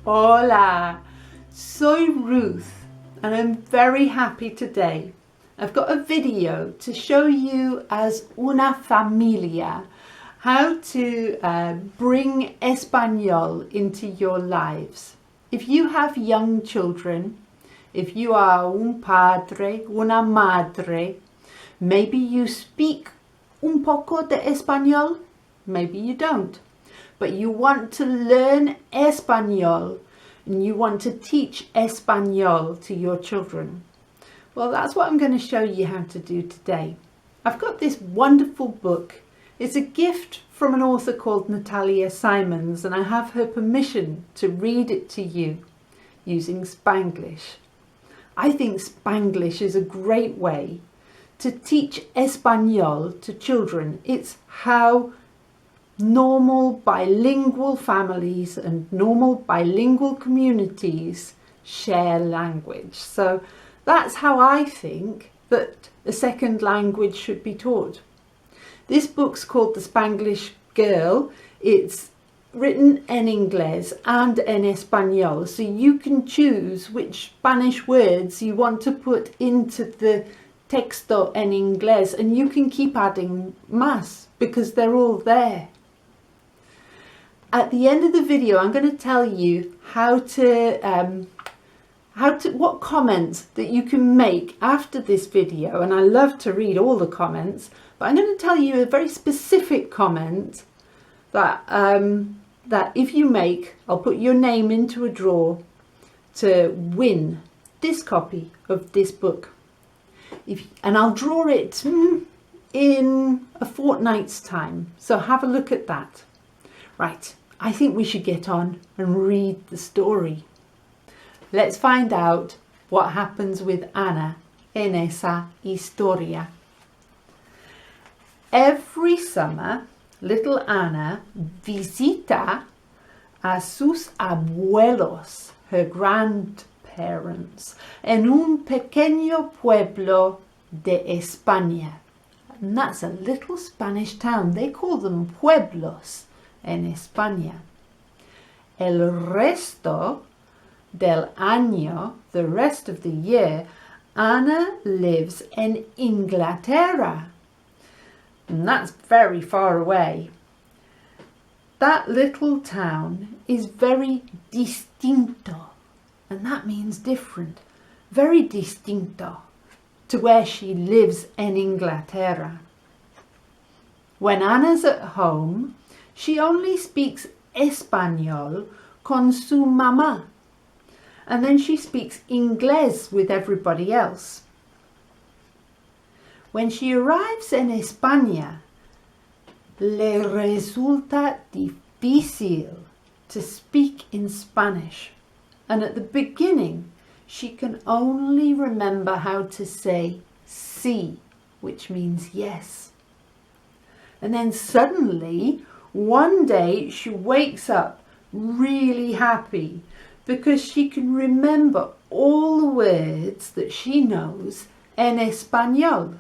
Hola, soy Ruth and I'm very happy today. I've got a video to show you as una familia how to bring español into your lives. If you have young children, if you are un padre, una madre, maybe you speak un poco de español, maybe you don't. But you want to learn español and you want to teach español to your children. Well, that's what I'm going to show you how to do today. I've got this wonderful book. It's a gift from an author called Natalia Simons, and I have her permission to read it to you using Spanglish. I think Spanglish is a great way to teach español to children. It's how normal bilingual families and normal bilingual communities share language. So that's how I think that a second language should be taught. This book's called The Spanglish Girl. It's written in English and in español, so you can choose which Spanish words you want to put into the texto en inglés, and you can keep adding más because they're all there. At the end of the video, I'm going to tell you what comments that you can make after this video, and I love to read all the comments, but I'm going to tell you a very specific comment that that if you make, I'll put your name into a draw to win this copy of this book. And I'll draw it in a fortnight's time, so have a look at that. Right, I think we should get on and read the story. Let's find out what happens with Ana en esa historia. Every summer, little Ana visita a sus abuelos, her grandparents, en un pequeño pueblo de España. And that's a little Spanish town. They call them pueblos en España. El resto del año, the rest of the year, Ana lives in Inglaterra. And that's very far away. That little town is very distinto, and that means different, very distinto to where she lives in Inglaterra. When Ana's at home, she only speaks español con su mamá, and then she speaks inglés with everybody else. When she arrives in España, le resulta difícil to speak in Spanish, and at the beginning she can only remember how to say sí, which means yes. And then suddenly, one day she wakes up really happy because she can remember all the words that she knows en español.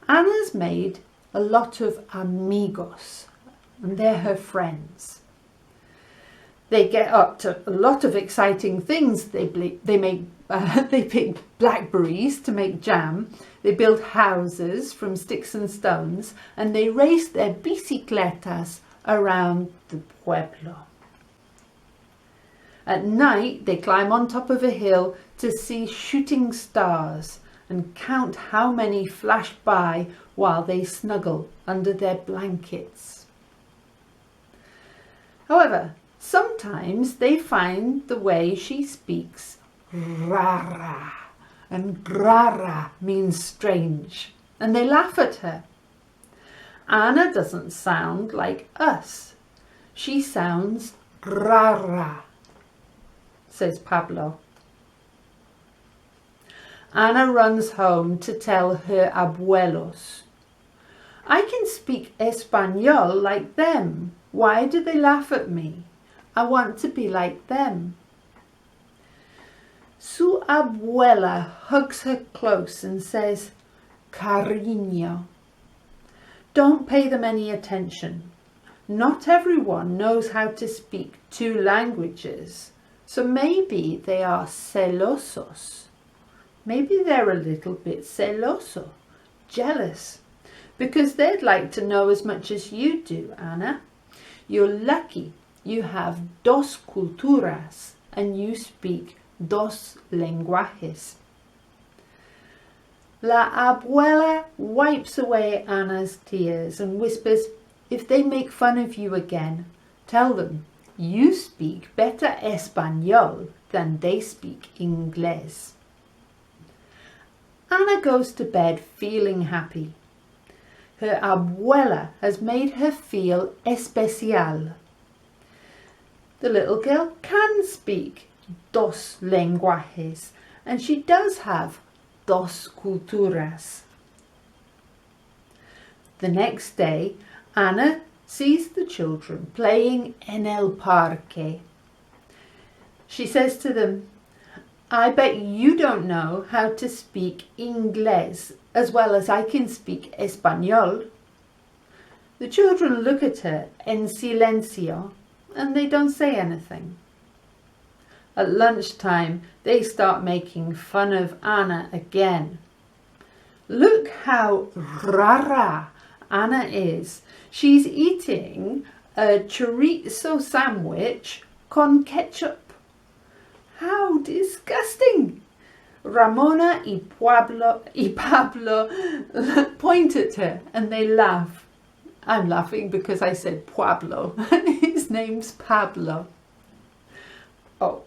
Ana's made a lot of amigos, and they're her friends. They get up to a lot of exciting things. They pick blackberries to make jam. They build houses from sticks and stones, and they race their bicicletas around the pueblo. At night, they climb on top of a hill to see shooting stars and count how many flash by while they snuggle under their blankets. However, sometimes they find the way she speaks rara, and rara means strange, and they laugh at her. Ana doesn't sound like us. She sounds rara, says Pablo. Ana runs home to tell her abuelos. I can speak español like them. Why do they laugh at me? I want to be like them. Su abuela hugs her close and says, cariño. Don't pay them any attention. Not everyone knows how to speak 2 languages, so maybe they are celosos. Maybe they're a little bit celoso, jealous, because they'd like to know as much as you do, Anna. You're lucky you have 2 culturas and you speak 2 lenguajes. La abuela wipes away Anna's tears and whispers, if they make fun of you again, tell them you speak better español than they speak inglés. Anna goes to bed feeling happy. Her abuela has made her feel especial. The little girl can speak 2 lenguajes, and she does have 2 culturas. The next day, Anna sees the children playing en el parque. She says to them, I bet you don't know how to speak inglés as well as I can speak español. The children look at her en silencio and they don't say anything. At lunchtime, they start making fun of Anna again. Look how rara Anna is. She's eating a chorizo sandwich con ketchup. How disgusting! Ramona y Pablo point at her and they laugh. I'm laughing because I said Pueblo and his name's Pablo. Oh,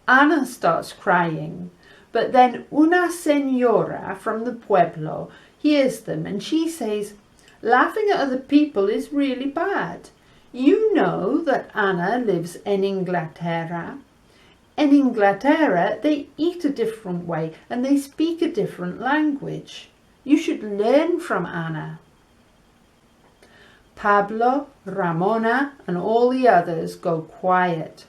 Anna starts crying, but then una señora from the pueblo hears them and she says, laughing at other people is really bad. You know that Anna lives in Inglaterra. In Inglaterra, they eat a different way and they speak a different language. You should learn from Anna. Pablo, Ramona, and all the others go quiet.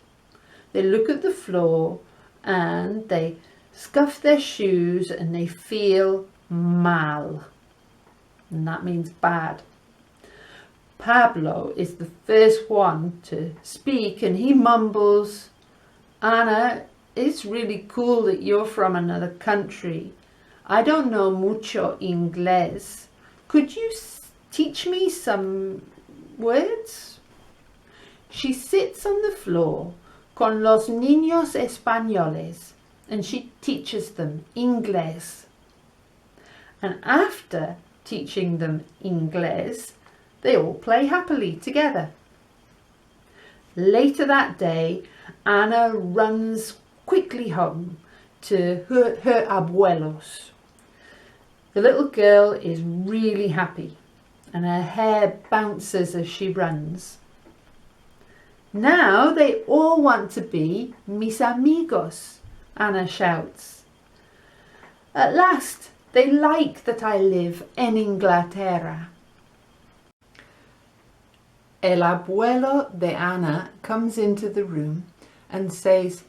They look at the floor and they scuff their shoes and they feel mal. And that means bad. Pablo is the first one to speak and he mumbles, Anna, it's really cool that you're from another country. I don't know mucho inglés. Could you teach me some words? She sits on the floor con los niños españoles and she teaches them inglés. And after teaching them inglés, they all play happily together. Later that day, Anna runs quickly home to her abuelos. The little girl is really happy and her hair bounces as she runs. Now they all want to be mis amigos, Anna shouts. At last, they like that I live in Inglaterra. El abuelo de Anna comes into the room and says,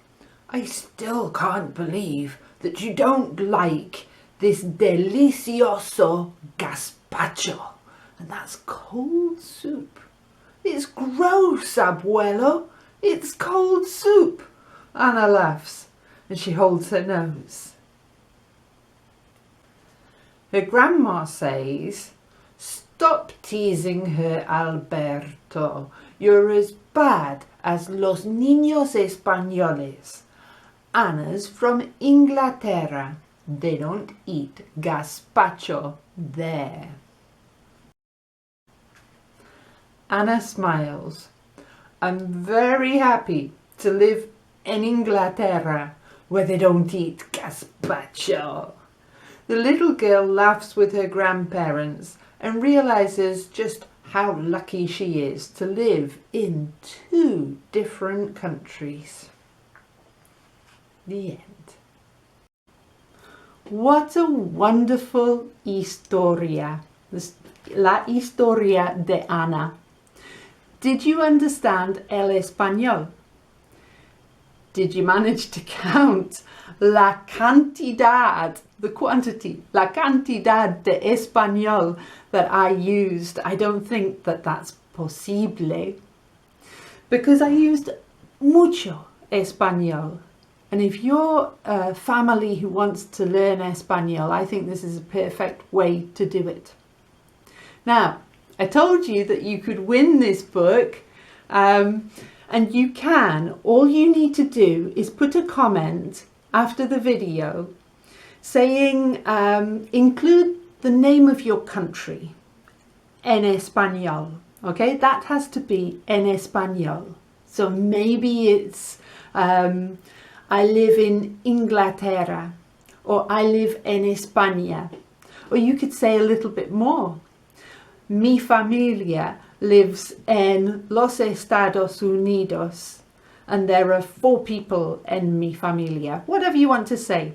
I still can't believe that you don't like this delicioso gazpacho. And that's cold soup. It's gross, abuelo. It's cold soup. Anna laughs and she holds her nose. Her grandma says, stop teasing her, Alberto. You're as bad as los niños españoles. Anna's from Inglaterra. They don't eat gazpacho there. Anna smiles. I'm very happy to live in Inglaterra where they don't eat gazpacho. The little girl laughs with her grandparents and realizes just how lucky she is to live in 2 different countries. The end. What a wonderful historia. La historia de Ana. Did you understand el español? Did you manage to count la cantidad, the quantity, la cantidad de español that I used? I don't think that that's posible, because I used mucho español. And if you're a family who wants to learn Espanol, I think this is a perfect way to do it. Now, I told you that you could win this book, and you can. All you need to do is put a comment after the video saying, include the name of your country, en español. Okay, that has to be en español. So maybe it's, I live in Inglaterra, or I live en España. Or you could say a little bit more. Mi familia lives en los Estados Unidos, and there are 4 people en mi familia. Whatever you want to say.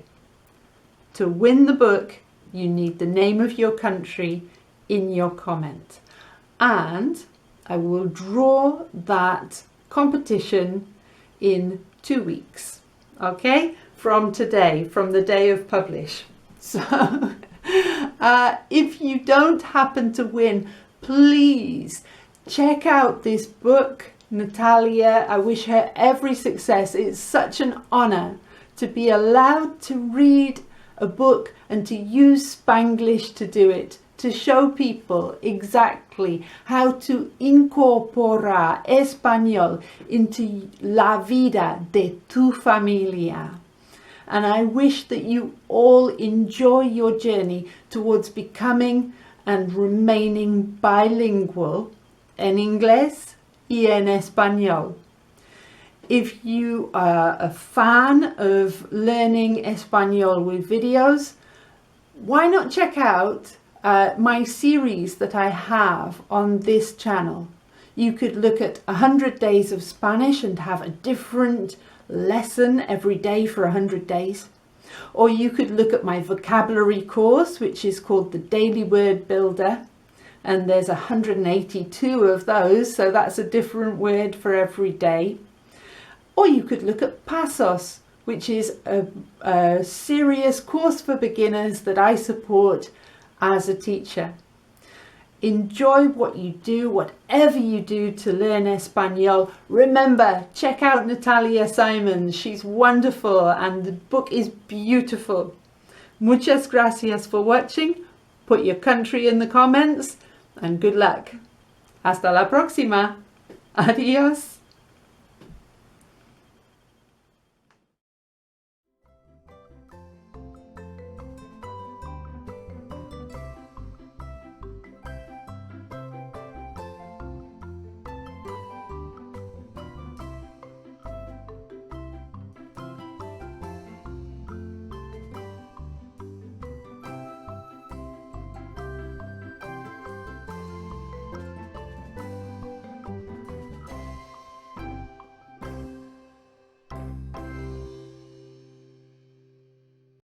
To win the book, you need the name of your country in your comment. And I will draw that competition in 2 weeks. Okay? From today, from the day of publish. So if you don't happen to win, please check out this book. Natalia, I wish her every success. It's such an honor to be allowed to read a book and to use Spanglish to do it, to show people exactly how to incorporar español into la vida de tu familia. And I wish that you all enjoy your journey towards becoming and remaining bilingual en inglés y en español. If you are a fan of learning Espanol with videos, why not check out my series that I have on this channel. You could look at 100 days of Spanish and have a different lesson every day for 100 days. Or you could look at my vocabulary course, which is called the Daily Word Builder. And there's 182 of those, so that's a different word for every day. Or you could look at Pasos, which is a serious course for beginners that I support as a teacher. Enjoy what you do, whatever you do to learn Espanol. Remember, check out Natalia Simons. She's wonderful and the book is beautiful. Muchas gracias for watching. Put your country in the comments and good luck. Hasta la próxima. Adiós.